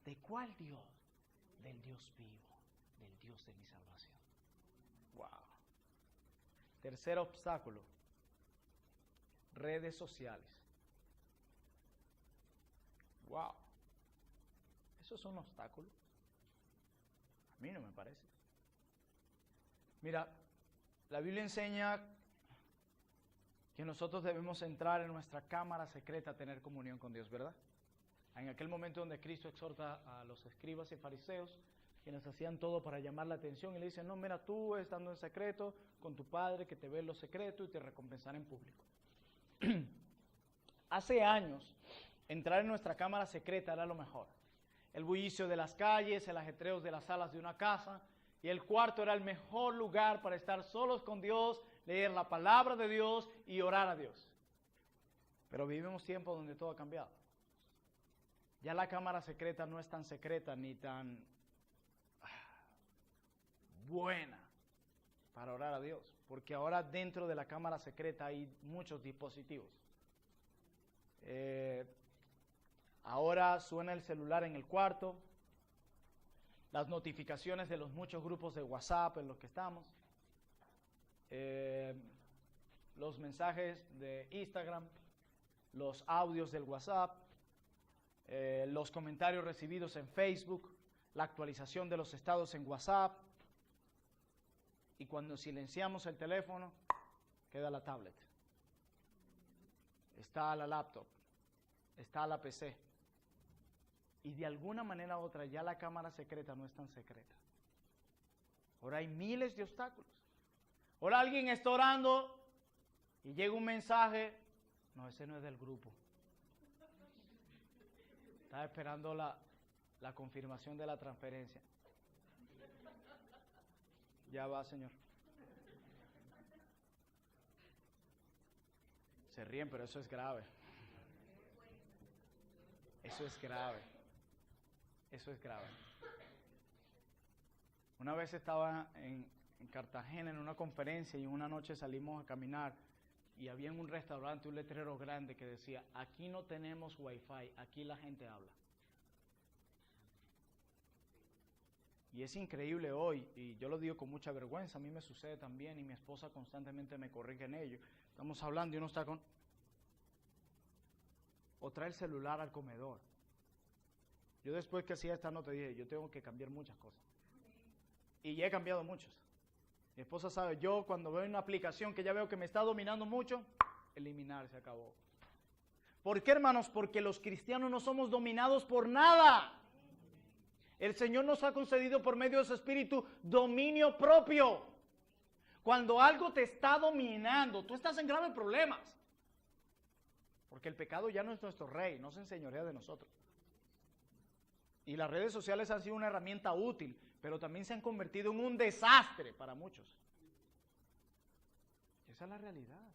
¿De cuál Dios? Del Dios vivo, del Dios de mi salvación. Wow. Tercer obstáculo. Redes sociales. Wow. ¿Eso es un obstáculo? A mí no me parece. Mira, la Biblia enseña que nosotros debemos entrar en nuestra cámara secreta a tener comunión con Dios, ¿verdad? En aquel momento donde Cristo exhorta a los escribas y fariseos, quienes hacían todo para llamar la atención, y le dicen, no, mira, tú estando en secreto con tu Padre que te ve en lo secreto y te recompensará en público. Hace años, entrar en nuestra cámara secreta era lo mejor. El bullicio de las calles, el ajetreo de las salas de una casa, y el cuarto era el mejor lugar para estar solos con Dios, leer la palabra de Dios y orar a Dios. Pero vivimos tiempos donde todo ha cambiado. Ya la cámara secreta no es tan secreta ni tan buena para orar a Dios, porque ahora dentro de la cámara secreta hay muchos dispositivos. Ahora suena el celular en el cuarto, las notificaciones de los muchos grupos de WhatsApp en los que estamos, los mensajes de Instagram, los audios del WhatsApp, los comentarios recibidos en Facebook, la actualización de los estados en WhatsApp, y cuando silenciamos el teléfono, queda la tablet, está la laptop, está la PC, y de alguna manera u otra ya la cámara secreta no es tan secreta. Ahora hay miles de obstáculos. Ahora alguien está orando y llega un mensaje, no, ese no es del grupo. Estaba esperando la confirmación de la transferencia. Ya va, Señor. Se ríen, pero eso es grave. Eso es grave. Eso es grave. Una vez estaba en Cartagena en una conferencia y una noche salimos a caminar y había en un restaurante un letrero grande que decía: aquí no tenemos wifi, aquí la gente habla. Y es increíble hoy, y yo lo digo con mucha vergüenza, a mí me sucede también y mi esposa constantemente me corrige en ello. Estamos hablando y uno está con... o trae el celular al comedor. Yo después que hacía esta nota dije, yo tengo que cambiar muchas cosas. Y ya he cambiado muchas. Mi esposa sabe, yo cuando veo una aplicación que ya veo que me está dominando mucho, eliminar, se acabó. ¿Por qué, hermanos? Porque los cristianos no somos dominados por nada. El Señor nos ha concedido por medio de su Espíritu dominio propio. Cuando algo te está dominando, tú estás en graves problemas. Porque el pecado ya no es nuestro rey, no se enseñorea de nosotros. Y las redes sociales han sido una herramienta útil, pero también se han convertido en un desastre para muchos. Esa es la realidad.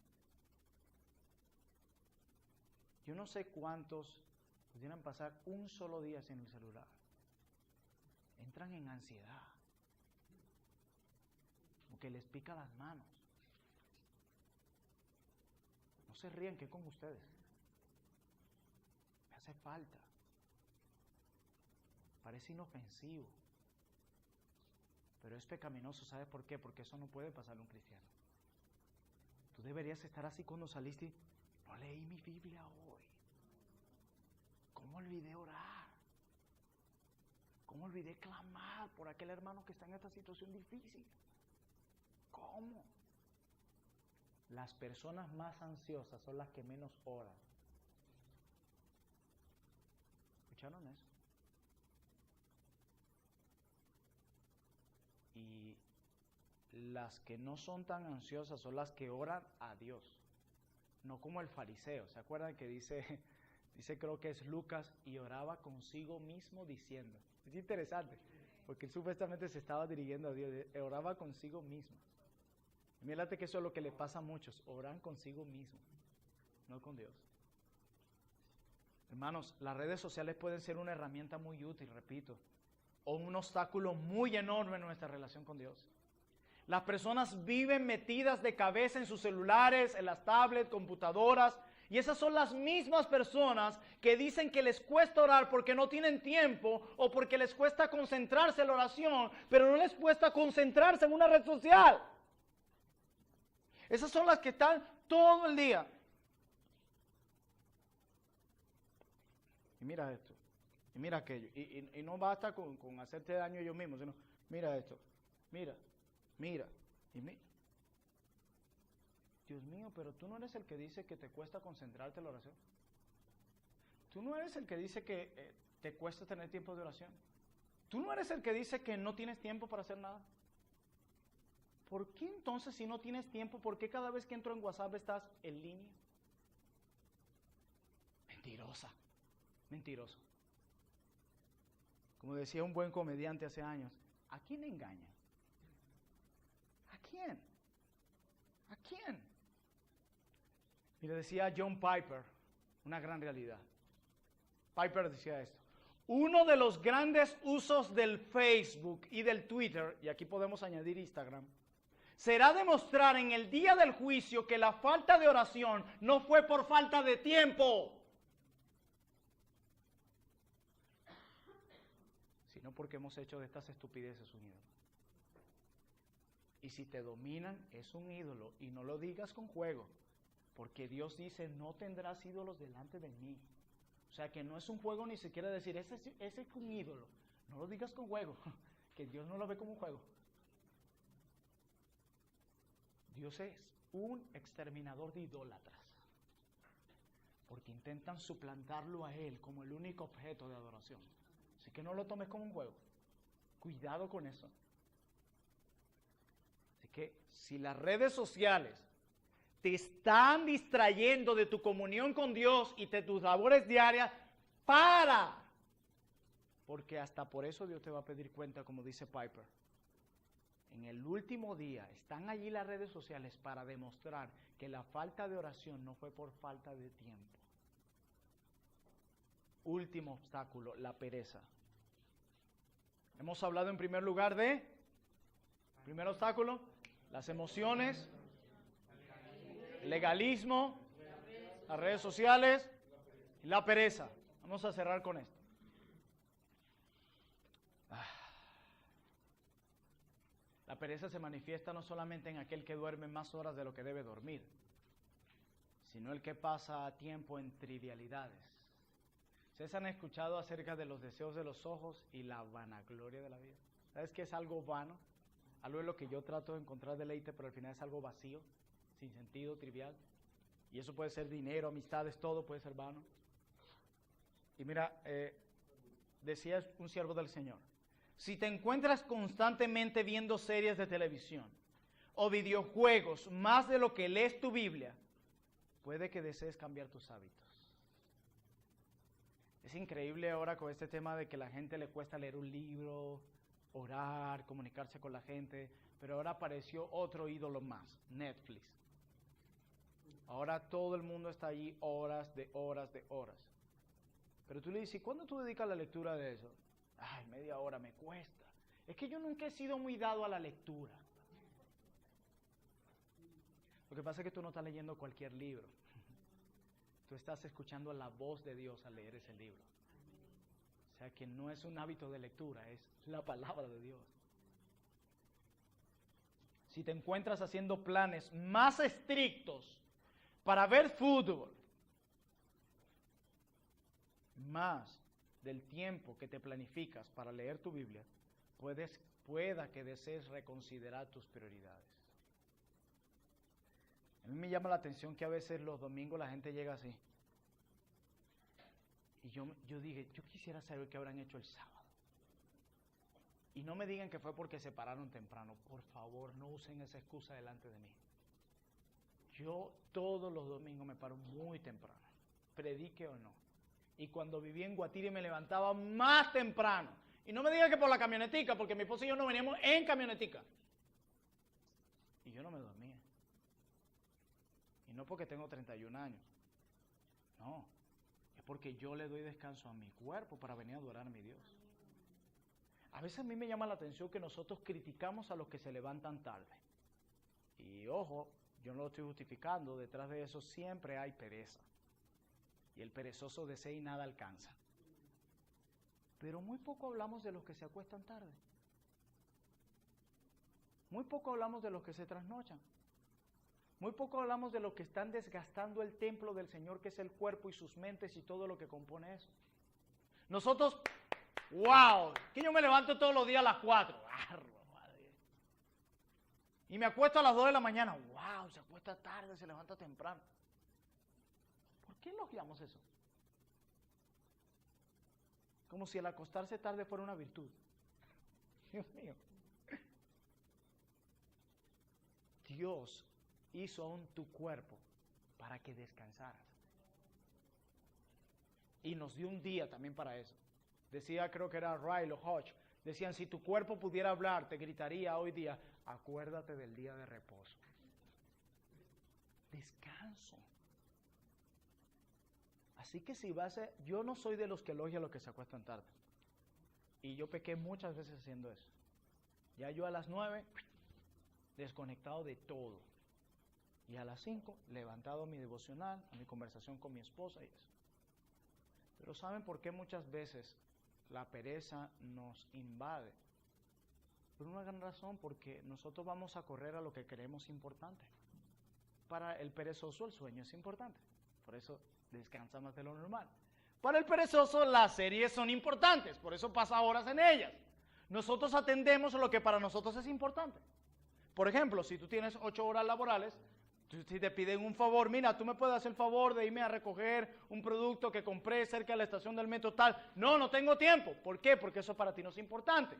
Yo no sé cuántos pudieran pasar un solo día sin el celular. Entran en ansiedad. Como que les pica las manos. No se rían, que con ustedes. Me hace falta. Parece inofensivo. Pero es pecaminoso, ¿sabes por qué? Porque eso no puede pasarle a un cristiano. Tú deberías estar así cuando saliste. No leí mi Biblia hoy. ¿Cómo olvidé orar? ¿Cómo olvidé clamar por aquel hermano que está en esta situación difícil? ¿Cómo? Las personas más ansiosas son las que menos oran. ¿Escucharon eso? Y las que no son tan ansiosas son las que oran a Dios, no como el fariseo. ¿Se acuerdan que dice creo que es Lucas, y oraba consigo mismo diciendo? Es interesante, porque él supuestamente se estaba dirigiendo a Dios, oraba consigo mismo. Mírate que eso es lo que le pasa a muchos, oran consigo mismo, no con Dios. Hermanos, las redes sociales pueden ser una herramienta muy útil, repito, o un obstáculo muy enorme en nuestra relación con Dios. Las personas viven metidas de cabeza en sus celulares, en las tablets, computadoras, y esas son las mismas personas que dicen que les cuesta orar porque no tienen tiempo o porque les cuesta concentrarse en la oración, pero no les cuesta concentrarse en una red social. Esas son las que están todo el día. Y mira esto, y mira aquello, y no basta con hacerte daño a ellos mismos, sino mira esto, mira, y mira. Dios mío, pero tú no eres el que dice que te cuesta concentrarte en la oración. Tú no eres el que dice que te cuesta tener tiempo de oración. Tú no eres el que dice que no tienes tiempo para hacer nada. ¿Por qué entonces, si no tienes tiempo, por qué cada vez que entro en WhatsApp estás en línea? Mentirosa, mentiroso. Como decía un buen comediante hace años, ¿a quién engaña? ¿A quién? ¿A quién? Y le decía John Piper, una gran realidad. Piper decía esto: uno de los grandes usos del Facebook y del Twitter, y aquí podemos añadir Instagram, será demostrar en el día del juicio que la falta de oración no fue por falta de tiempo, sino porque hemos hecho de estas estupideces un ídolo. Y si te dominan, es un ídolo, y no lo digas con juego, porque Dios dice, no tendrás ídolos delante de mí. O sea que no es un juego ni siquiera decir, ese es un ídolo. No lo digas con juego, que Dios no lo ve como un juego. Dios es un exterminador de idólatras, porque intentan suplantarlo a Él como el único objeto de adoración. Así que no lo tomes como un juego. Cuidado con eso. Así que si las redes sociales te están distrayendo de tu comunión con Dios y de tus labores diarias, para. Porque hasta por eso Dios te va a pedir cuenta, como dice Piper. en el último día están allí las redes sociales para demostrar que la falta de oración no fue por falta de tiempo. Último obstáculo, la pereza. Hemos hablado en primer lugar primer obstáculo, las emociones, legalismo, las redes sociales y la pereza. Vamos a cerrar con esto. La pereza se manifiesta no solamente en aquel que duerme más horas de lo que debe dormir, sino el que pasa tiempo en trivialidades. ¿Ustedes han escuchado acerca de los deseos de los ojos y la vanagloria de la vida? ¿Sabes qué es algo vano? Algo en lo que yo trato de encontrar deleite, pero al final es algo vacío, sin sentido, trivial. Y eso puede ser dinero, amistades, todo puede ser vano. Y mira, decía un siervo del Señor, si te encuentras constantemente viendo series de televisión o videojuegos más de lo que lees tu Biblia, puede que desees cambiar tus hábitos. Es increíble ahora con este tema de que a la gente le cuesta leer un libro, orar, comunicarse con la gente, pero ahora apareció otro ídolo más, Netflix. Ahora todo el mundo está allí horas de horas de horas. Pero tú le dices, ¿cuándo tú dedicas la lectura de eso? Ay, media hora me cuesta. Es que yo nunca he sido muy dado a la lectura. Lo que pasa es que tú no estás leyendo cualquier libro. Tú estás escuchando la voz de Dios al leer ese libro. O sea que no es un hábito de lectura, es la palabra de Dios. Si te encuentras haciendo planes más estrictos para ver fútbol, más del tiempo que te planificas para leer tu Biblia, pueda que desees reconsiderar tus prioridades. A mí me llama la atención que a veces los domingos la gente llega así. Y yo dije, yo quisiera saber qué habrán hecho el sábado. Y no me digan que fue porque se pararon temprano. Por favor, no usen esa excusa delante de mí. Yo todos los domingos me paro muy temprano, predique o no. Y cuando viví en Guatire me levantaba más temprano. Y no me digan que por la camionetica, porque mi esposo y yo no veníamos en camionetica. Y yo no me dormía. Y no porque tengo 31 años. No, es porque yo le doy descanso a mi cuerpo para venir a adorar a mi Dios. A veces a mí me llama la atención que nosotros criticamos a los que se levantan tarde. Y ojo, yo no lo estoy justificando, detrás de eso siempre hay pereza. Y el perezoso desea y nada alcanza. Pero muy poco hablamos de los que se acuestan tarde. Muy poco hablamos de los que se trasnochan. Muy poco hablamos de los que están desgastando el templo del Señor, que es el cuerpo y sus mentes y todo lo que compone eso. Nosotros, wow, que yo me levanto todos los días a las 4. Y me acuesto a las 2 de la mañana. Wow, se acuesta tarde, se levanta temprano. ¿Por qué elogiamos eso? Como si el acostarse tarde fuera una virtud. Dios mío. Dios hizo aún tu cuerpo para que descansaras. Y nos dio un día también para eso. Decía, creo que era Riley o Hodge, decían, si tu cuerpo pudiera hablar, te gritaría hoy día, acuérdate del día de reposo. Descanso. Así que si vas a, yo no soy de los que elogia a los que se acuestan tarde. Y yo pequé muchas veces haciendo eso. Ya yo a las 9, desconectado de todo. Y a las 5, levantado a mi devocional, a mi conversación con mi esposa y eso. Pero ¿saben por qué muchas veces la pereza nos invade? Por una gran razón, porque nosotros vamos a correr a lo que creemos importante. Para el perezoso el sueño es importante, por eso descansa más de lo normal. Para el perezoso las series son importantes, por eso pasa horas en ellas. Nosotros atendemos lo que para nosotros es importante. Por ejemplo, si tú tienes 8 horas laborales, si te piden un favor, mira, tú me puedes hacer el favor de irme a recoger un producto que compré cerca de la estación del metro tal. No, no tengo tiempo. ¿Por qué? Porque eso para ti no es importante.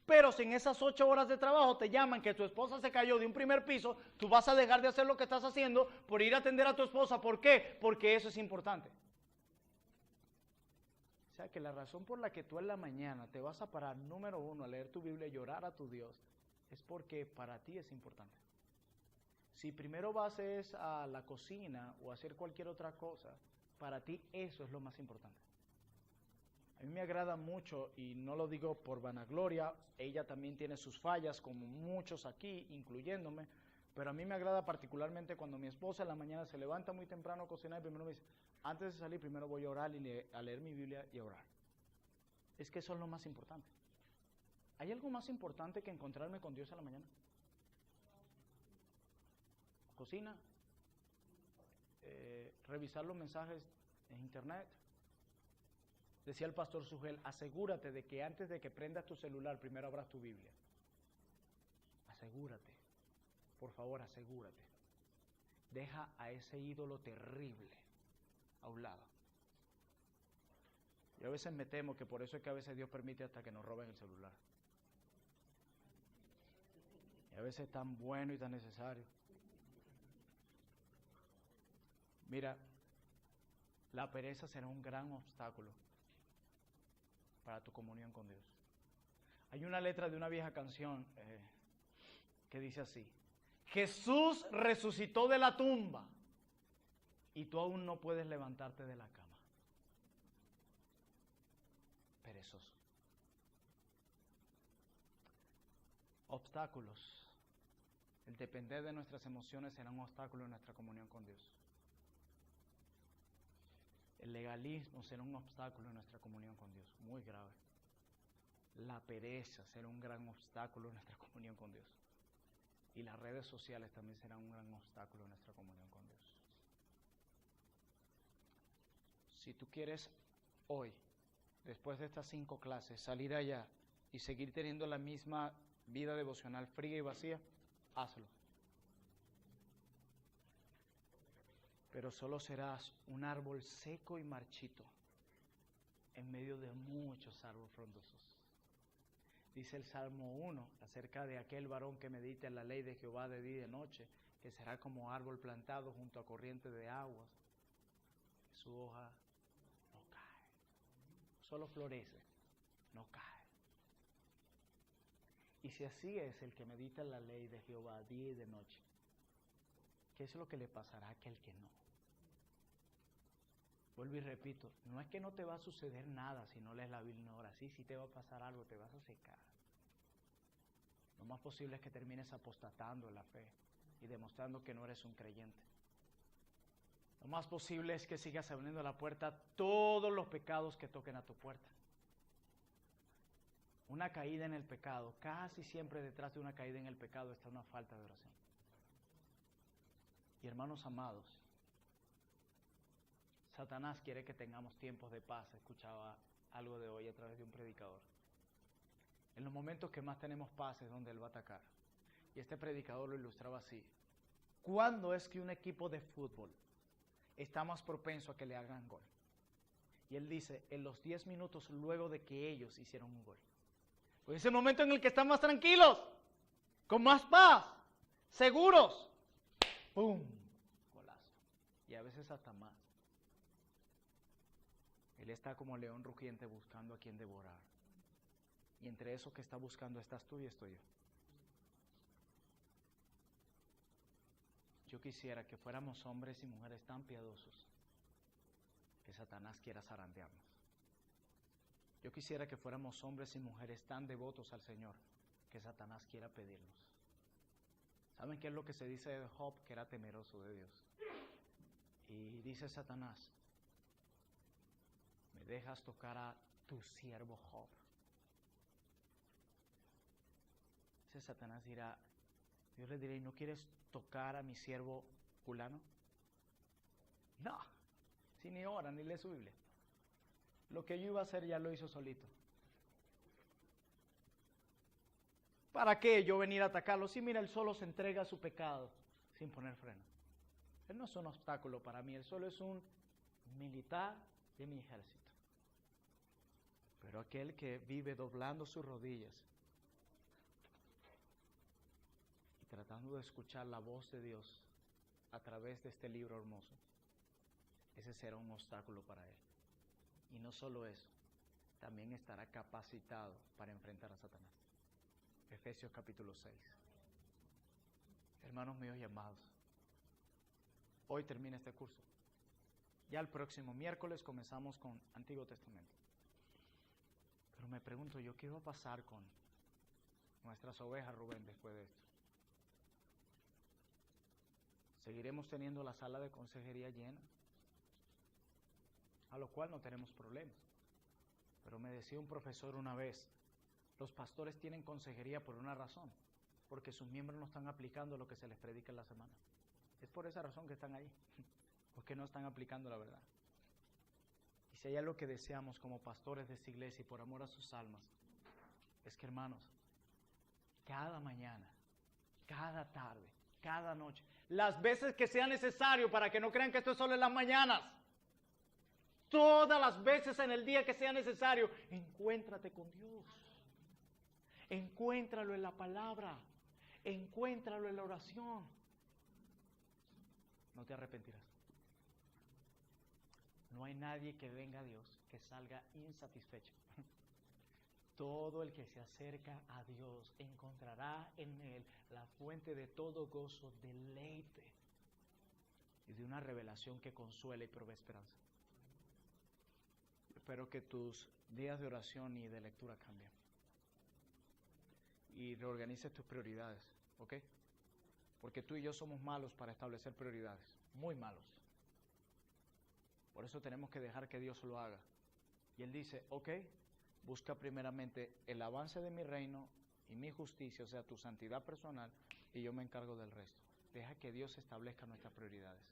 Pero si en esas 8 horas de trabajo te llaman que tu esposa se cayó de un primer piso, tú vas a dejar de hacer lo que estás haciendo por ir a atender a tu esposa. ¿Por qué? Porque eso es importante. O sea que la razón por la que tú en la mañana te vas a parar, número 1, a leer tu Biblia y llorar a tu Dios, es porque para ti es importante. Si primero vas a la cocina o a hacer cualquier otra cosa, para ti eso es lo más importante. A mí me agrada mucho, y no lo digo por vanagloria, ella también tiene sus fallas, como muchos aquí, incluyéndome, pero a mí me agrada particularmente cuando mi esposa en la mañana se levanta muy temprano a cocinar y primero me dice, antes de salir primero voy a orar y a leer mi Biblia y a orar. Es que eso es lo más importante. ¿Hay algo más importante que encontrarme con Dios en la mañana? Cocina, revisar los mensajes en internet. Decía el pastor Sugel, asegúrate de que antes de que prendas tu celular, primero abras tu Biblia. Asegúrate, por favor, asegúrate. Deja a ese ídolo terrible a un lado. Yo a veces me temo que por eso es que a veces Dios permite hasta que nos roben el celular. Y a veces es tan bueno y tan necesario. Mira, la pereza será un gran obstáculo para tu comunión con Dios. Hay una letra de una vieja canción que dice así: Jesús resucitó de la tumba y tú aún no puedes levantarte de la cama. Perezoso. Obstáculos. El depender de nuestras emociones será un obstáculo en nuestra comunión con Dios. El legalismo será un obstáculo en nuestra comunión con Dios, muy grave. La pereza será un gran obstáculo en nuestra comunión con Dios. Y las redes sociales también serán un gran obstáculo en nuestra comunión con Dios. Si tú quieres hoy, después de estas 5 clases, salir allá y seguir teniendo la misma vida devocional fría y vacía, hazlo. Pero solo serás un árbol seco y marchito en medio de muchos árboles frondosos. Dice el Salmo 1 acerca de aquel varón que medita en la ley de Jehová de día y de noche, que será como árbol plantado junto a corriente de aguas. Su hoja no cae, solo florece, no cae. Y si así es el que medita en la ley de Jehová día y de noche, ¿qué es lo que le pasará a aquel que no? Vuelvo y repito, no es que no te va a suceder nada si no lees la Biblia ahora, sí te va a pasar algo, te vas a secar. Lo más posible es que termines apostatando en la fe y demostrando que no eres un creyente. Lo más posible es que sigas abriendo la puerta a todos los pecados que toquen a tu puerta. Una caída en el pecado, casi siempre detrás de una caída en el pecado está una falta de oración. Y hermanos amados, Satanás quiere que tengamos tiempos de paz. Escuchaba algo de hoy a través de un predicador. En los momentos que más tenemos paz es donde él va a atacar. Y este predicador lo ilustraba así: ¿cuándo es que un equipo de fútbol está más propenso a que le hagan gol? Y él dice, en los 10 minutos luego de que ellos hicieron un gol. Pues es el momento en el que están más tranquilos, con más paz, seguros. ¡Pum! Golazo. Y a veces hasta más. Él está como león rugiente buscando a quien devorar. Y entre eso que está buscando estás tú y estoy yo. Yo quisiera que fuéramos hombres y mujeres tan piadosos que Satanás quiera zarandearnos. Yo quisiera que fuéramos hombres y mujeres tan devotos al Señor que Satanás quiera pedirnos. ¿Saben qué es lo que se dice de Job? Que era temeroso de Dios. Y dice Satanás, ¿me dejas tocar a tu siervo Job? Dice Satanás, dirá, Dios le dirá, ¿y no quieres tocar a mi siervo fulano? No, si ni ora ni lee su Biblia. Lo que yo iba a hacer ya lo hizo solito. ¿Para qué yo venir a atacarlo? Sí, mira, él solo se entrega a su pecado sin poner freno. Él no es un obstáculo para mí, él solo es un militar de mi ejército. Pero aquel que vive doblando sus rodillas y tratando de escuchar la voz de Dios a través de este libro hermoso, ese será un obstáculo para él. Y no solo eso, también estará capacitado para enfrentar a Satanás. Efesios capítulo 6. Hermanos míos y amados, hoy termina este curso. Ya el próximo miércoles comenzamos con Antiguo Testamento. Pero me pregunto yo, ¿qué va a pasar con nuestras ovejas, Rubén, después de esto? ¿Seguiremos teniendo la sala de consejería llena? A lo cual no tenemos problemas. Pero me decía un profesor una vez, los pastores tienen consejería por una razón, porque sus miembros no están aplicando lo que se les predica en la semana. Es por esa razón que están ahí, porque no están aplicando la verdad. Y si hay algo que deseamos como pastores de esta iglesia y por amor a sus almas, es que, hermanos, cada mañana, cada tarde, cada noche, las veces que sea necesario, para que no crean que esto es solo en las mañanas, todas las veces en el día que sea necesario, encuéntrate con Dios. Encuéntralo en la palabra, encuéntralo en la oración. No te arrepentirás. No hay nadie que venga a Dios que salga insatisfecho. Todo el que se acerca a Dios encontrará en Él la fuente de todo gozo, deleite y de una revelación que consuela y provee esperanza. Espero que tus días de oración y de lectura cambien y reorganices tus prioridades, ¿ok? Porque tú y yo somos malos para establecer prioridades, muy malos. Por eso tenemos que dejar que Dios lo haga. Y Él dice, ok, busca primeramente el avance de mi reino y mi justicia, o sea, tu santidad personal, y yo me encargo del resto. Deja que Dios establezca nuestras prioridades.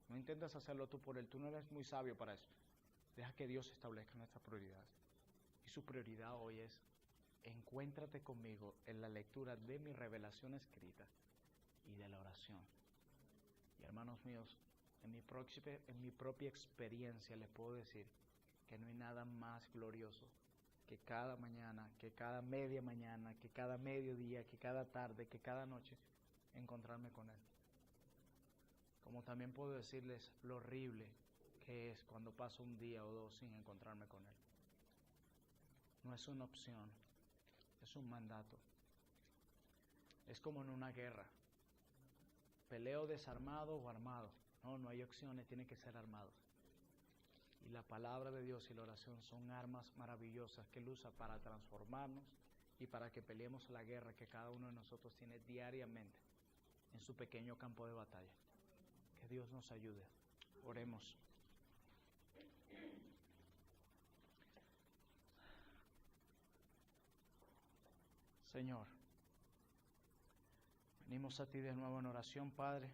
No intentes hacerlo tú por Él, tú no eres muy sabio para eso. Deja que Dios establezca nuestras prioridades. Y su prioridad hoy es, encuéntrate conmigo en la lectura de mi revelación escrita y de la oración. Y hermanos míos, en mi propia experiencia les puedo decir que no hay nada más glorioso que cada mañana, que cada media mañana, que cada mediodía, que cada tarde, que cada noche, encontrarme con Él. Como también puedo decirles lo horrible que es cuando paso un día o dos sin encontrarme con Él. No es una opción, es un mandato. Es como en una guerra. Peleo desarmado o armado. No hay opciones, tiene que ser armado. Y la palabra de Dios y la oración son armas maravillosas que Él usa para transformarnos y para que peleemos la guerra que cada uno de nosotros tiene diariamente en su pequeño campo de batalla. Que Dios nos ayude. Oremos. Señor, venimos a ti de nuevo en oración, Padre.